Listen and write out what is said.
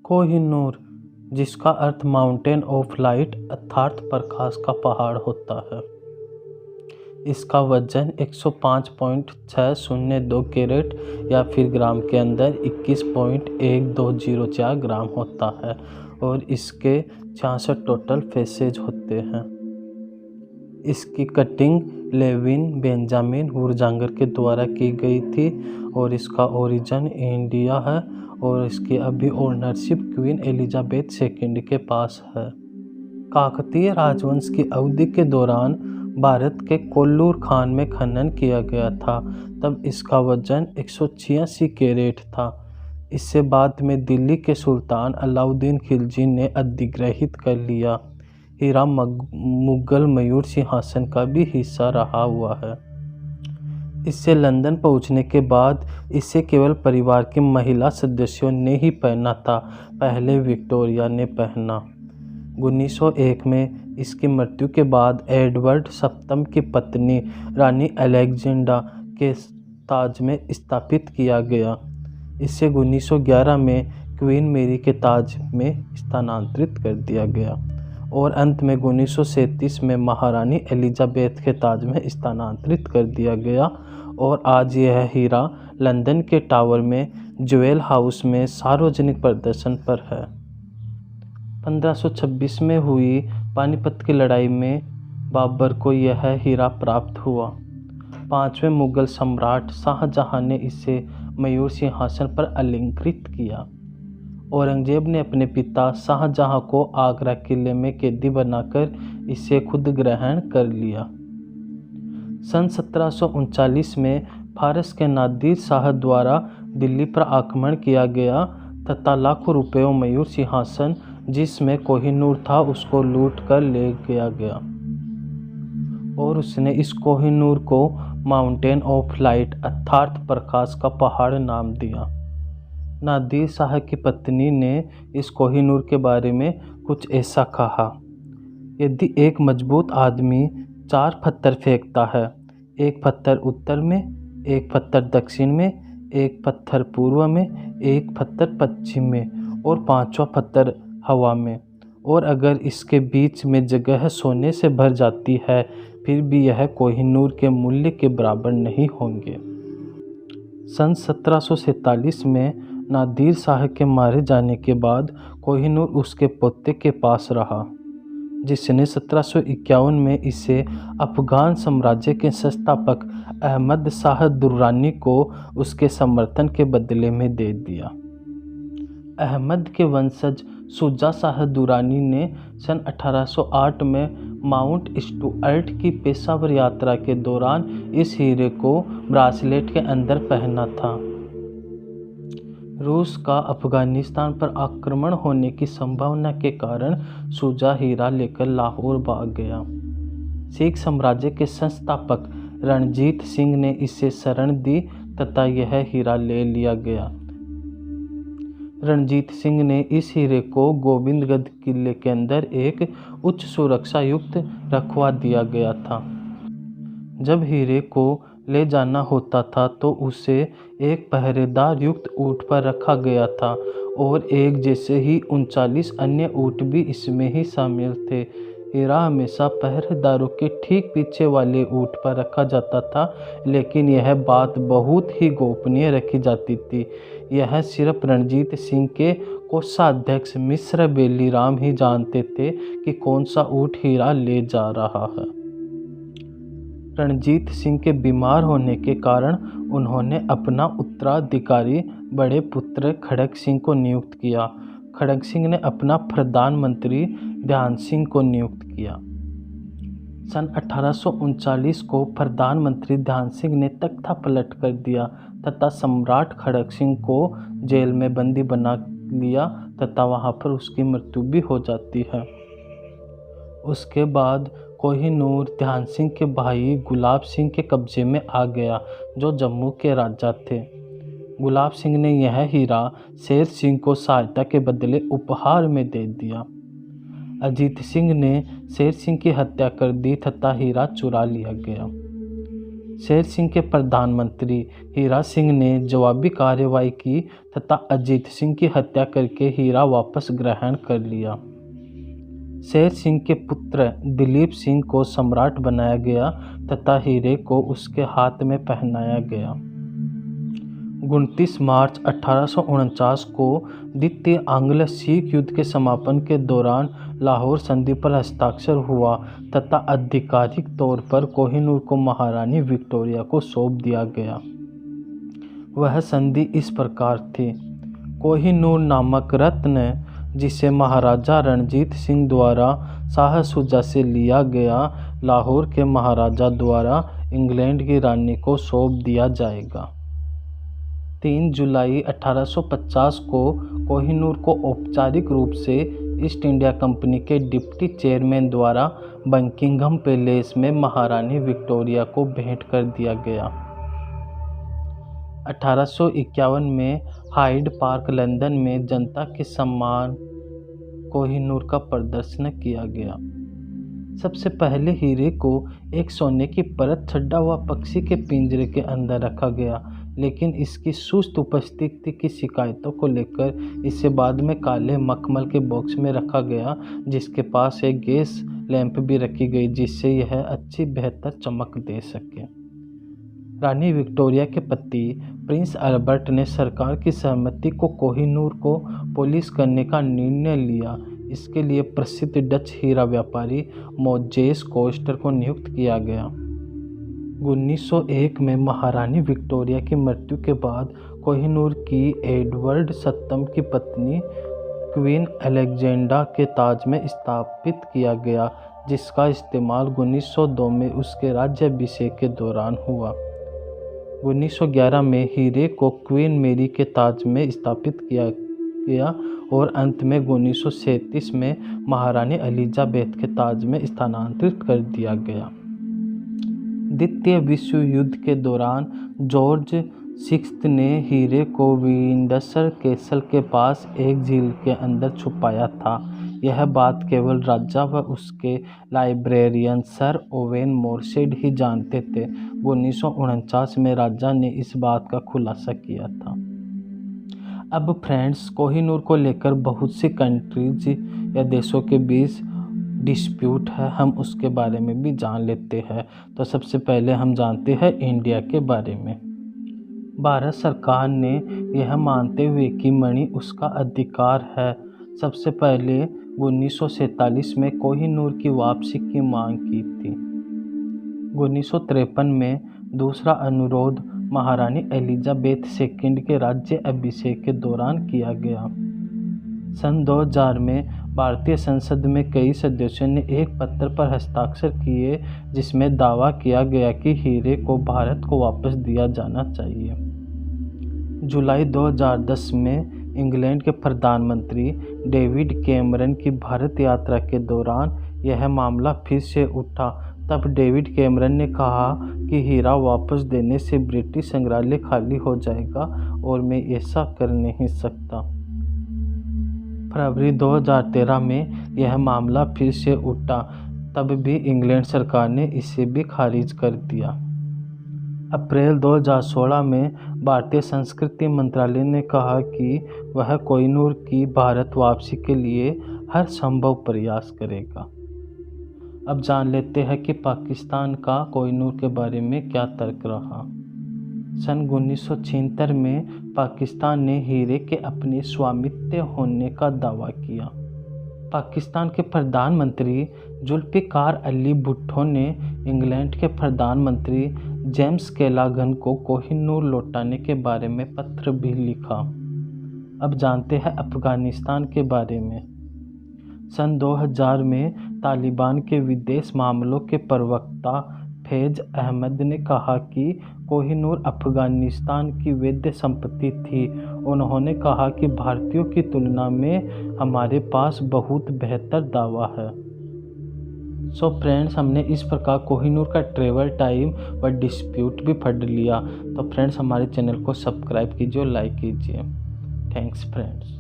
कोहिनूर, जिसका अर्थ mountain of light अर्थात प्रकाश का पहाड़ होता है। इसका वजन 105.602 कैरेट या फिर ग्राम के अंदर 21.1204 ग्राम होता है और इसके 66 टोटल फेसेज होते हैं। इसकी कटिंग लेविन बेंजामिन वुरजांगर के द्वारा की गई थी और इसका ओरिजिन इंडिया है और इसकी अभी ओनरशिप क्वीन एलिजाबेथ सेकंड के पास है। काकतीय राजवंश की अवधि के दौरान भारत के कोल्लूर खान में खनन किया गया था, तब इसका वजन 186 कैरेट था। इससे बाद में दिल्ली के सुल्तान अलाउद्दीन खिलजी ने अधिग्रहित कर लिया। हीरा मुगल मयूर सिंहासन का भी हिस्सा रहा हुआ है। इससे लंदन पहुंचने के बाद इसे केवल परिवार के महिला सदस्यों ने ही पहना था, पहले विक्टोरिया ने पहना। 1901 में इसकी मृत्यु के बाद एडवर्ड सप्तम की पत्नी रानी अलेक्जेंड्रा के ताज में स्थापित किया गया। इसे 1911 में क्वीन मेरी के ताज में स्थानांतरित कर दिया गया और अंत में 1937 में महारानी एलिजाबेथ के ताज में स्थानांतरित कर दिया गया और आज यह हीरा लंदन के टावर में ज्वेल हाउस में सार्वजनिक प्रदर्शन पर है। 1526 में हुई पानीपत की लड़ाई में बाबर को यह हीरा प्राप्त हुआ। 5वें मुगल सम्राट शाहजहां ने इसे मयूर सिंहासन पर अलंकृत किया। औरंगजेब ने अपने पिता शाहजहां को आगरा किले में कैदी बनाकर इसे खुद ग्रहण कर लिया। सन 1739 में फारस के नादिर शाह द्वारा दिल्ली पर आक्रमण किया गया तथा लाखों रुपयों मयूर सिंहासन जिसमें कोहिनूर था उसको लूट कर ले गया और उसने इस कोहिनूर को माउंटेन ऑफ लाइट अर्थात प्रकाश का पहाड़ नाम दिया। नादिर शाह की पत्नी ने इस कोहिनूर के बारे में कुछ ऐसा कहा, यदि एक मजबूत आदमी 4 पत्थर फेंकता है, एक पत्थर उत्तर में, एक पत्थर दक्षिण में, एक पत्थर पूर्व में, एक पत्थर पश्चिम में और 5वां पत्थर हवा में, और अगर इसके बीच में जगह सोने से भर जाती है, फिर भी यह कोहिनूर के मूल्य के बराबर नहीं होंगे। सन 1747 में नादिर शाह के मारे जाने के बाद कोहिनूर उसके पोते के पास रहा, जिसने 1751 में इसे अफगान साम्राज्य के संस्थापक अहमद शाह दुर्रानी को उसके समर्थन के बदले में दे दिया। अहमद के वंशज शुजा शाह दुरानी ने सन 1808 में माउंट स्टुअर्ट की पेशावर यात्रा के दौरान इस हीरे को ब्रासलेट के अंदर पहना था। रूस का अफगानिस्तान पर आक्रमण होने की संभावना के कारण शुजा हीरा लेकर लाहौर भाग गया। सिख साम्राज्य के संस्थापक रणजीत सिंह ने इसे शरण दी तथा यह हीरा ले लिया गया। रणजीत सिंह ने इस हीरे को गोविंदगढ़ किले के अंदर एक उच्च सुरक्षा युक्त रखवा दिया गया था। जब हीरे को ले जाना होता था तो उसे एक पहरेदार युक्त ऊँट पर रखा गया था और एक जैसे ही 39 अन्य ऊँट भी इसमें ही शामिल थे। हीरा हमेशा पहरेदारों के ठीक पीछे वाले ऊँट पर रखा जाता था, लेकिन यह बात बहुत ही गोपनीय रखी जाती थी। यह सिर्फ रणजीत सिंह के कोषाध्यक्ष मिस्र बेलीराम ही जानते थे कि कौन सा ऊँट हीरा ले जा रहा है। रणजीत सिंह के बीमार होने के कारण उन्होंने अपना उत्तराधिकारी बड़े पुत्र खड़ग सिंह को नियुक्त किया। खड़ग सिंह ने अपना प्रधानमंत्री ध्यान सिंह को नियुक्त किया। सन 1839 को प्रधानमंत्री ध्यान सिंह ने तख्ता पलट कर दिया तथा सम्राट खड़ग सिंह को जेल में बंदी बना लिया तथा वहां पर उसकी मृत्यु भी हो जाती है। उसके बाद कोहिनूर ध्यान सिंह के भाई गुलाब सिंह के कब्जे में आ गया, जो जम्मू के राजा थे। गुलाब सिंह ने यह हीरा शेर सिंह को सहायता के बदले उपहार में दे दिया। अजीत सिंह ने शेर सिंह की हत्या कर दी तथा हीरा चुरा लिया गया। शेर सिंह के प्रधानमंत्री हीरा सिंह ने जवाबी कार्रवाई की तथा अजीत सिंह की हत्या करके हीरा वापस ग्रहण कर लिया। शेर सिंह के पुत्र दिलीप सिंह को सम्राट बनाया गया तथा हीरे को उसके हाथ में पहनाया गया। 29 मार्च 1849 को द्वितीय आंग्ल सिख युद्ध के समापन के दौरान लाहौर संधि पर हस्ताक्षर हुआ तथा आधिकारिक तौर पर कोहिनूर को महारानी विक्टोरिया को सौंप दिया गया। वह संधि इस प्रकार थी। कोहिनूर नामक रत्न जिसे महाराजा रणजीत सिंह द्वारा शाह शुजा से लिया गया, लाहौर के महाराजा द्वारा इंग्लैंड की रानी को सौंप दिया जाएगा। 3 जुलाई 1850 को कोहिनूर को औपचारिक रूप से ईस्ट इंडिया कंपनी के डिप्टी चेयरमैन द्वारा बकिंघम पैलेस में महारानी विक्टोरिया को भेंट कर दिया गया। 1851 में हाइड पार्क लंदन में जनता के सम्मान कोहिनूर का प्रदर्शन किया गया। सबसे पहले हीरे को एक सोने की परत चढ़ा हुआ पक्षी के पिंजरे के अंदर रखा गया, लेकिन इसकी सुस्त उपस्थिति की शिकायतों को लेकर इसे बाद में काले मखमल के बॉक्स में रखा गया, जिसके पास एक गैस लैंप भी रखी गई जिससे यह अच्छी बेहतर चमक दे सके। रानी विक्टोरिया के पति प्रिंस अल्बर्ट ने सरकार की सहमति को कोहिनूर को पॉलिश करने का निर्णय लिया। इसके लिए प्रसिद्ध डच हीरा व्यापारी मोजेस कोस्टर को नियुक्त किया गया। 1901 में महारानी विक्टोरिया की मृत्यु के बाद कोहिनूर की एडवर्ड सप्तम की पत्नी क्वीन अलेक्जेंडा के ताज में स्थापित किया गया, जिसका इस्तेमाल 1902 में उसके राज्याभिषेक के दौरान हुआ। 1911 में हीरे को क्वीन मेरी के ताज में स्थापित किया गया और अंत में 1937 में महारानी एलिजाबेथ के ताज में स्थानांतरित कर दिया गया। द्वितीय विश्व युद्ध के दौरान जॉर्ज सिक्स्थ ने हीरे को विंडसर कैसल के पास एक झील के अंदर छुपाया था। यह बात केवल राजा व उसके लाइब्रेरियन सर ओवेन मोरसेड ही जानते थे। 1949 में राजा ने इस बात का खुलासा किया था। अब फ्रेंड्स, कोहिनूर को लेकर बहुत सी कंट्रीज या देशों के बीच डिस्प्यूट है, हम उसके बारे में भी जान लेते हैं। तो सबसे पहले हम जानते हैं इंडिया के बारे में। भारत सरकार ने यह मानते हुए कि मणि उसका अधिकार है, सबसे पहले 1947 में कोहिनूर की वापसी की मांग की थी। 1953 में दूसरा अनुरोध महारानी एलिजाबेथ सेकंड के राज्य अभिषेक के दौरान किया गया। सन 2000 में भारतीय संसद में कई सदस्यों ने एक पत्र पर हस्ताक्षर किए जिसमें दावा किया गया कि हीरे को भारत को वापस दिया जाना चाहिए। जुलाई 2010 में इंग्लैंड के प्रधानमंत्री डेविड कैमरन की भारत यात्रा के दौरान यह मामला फिर से उठा। तब डेविड कैमरन ने कहा कि हीरा वापस देने से ब्रिटिश संग्रहालय खाली हो जाएगा और मैं ऐसा कर नहीं सकता। फरवरी 2013 में यह मामला फिर से उठा, तब भी इंग्लैंड सरकार ने इसे भी खारिज कर दिया। अप्रैल 2016 में भारतीय संस्कृति मंत्रालय ने कहा कि वह कोहिनूर की भारत वापसी के लिए हर संभव प्रयास करेगा। अब जान लेते हैं कि पाकिस्तान का कोहिनूर के बारे में क्या तर्क रहा। सन 1976 में पाकिस्तान ने हीरे के अपने स्वामित्व होने का दावा किया। पाकिस्तान के प्रधानमंत्री जुल्फ़िकार अली भुट्टो ने इंग्लैंड के प्रधानमंत्री जेम्स कैलागन को कोहिनूर लौटाने के बारे में पत्र भी लिखा। अब जानते हैं अफ़गानिस्तान के बारे में। सन 2000 में तालिबान के विदेश मामलों के प्रवक्ता फैज़ अहमद ने कहा कि कोहिनूर अफ़गानिस्तान की वैध संपत्ति थी। उन्होंने कहा कि भारतीयों की तुलना में हमारे पास बहुत बेहतर दावा है। सो फ्रेंड्स, हमने इस प्रकार कोहिनूर का ट्रेवल टाइम व डिस्प्यूट भी पढ़ लिया। तो फ्रेंड्स, हमारे चैनल को सब्सक्राइब कीजिए और लाइक कीजिए। Thanks friends.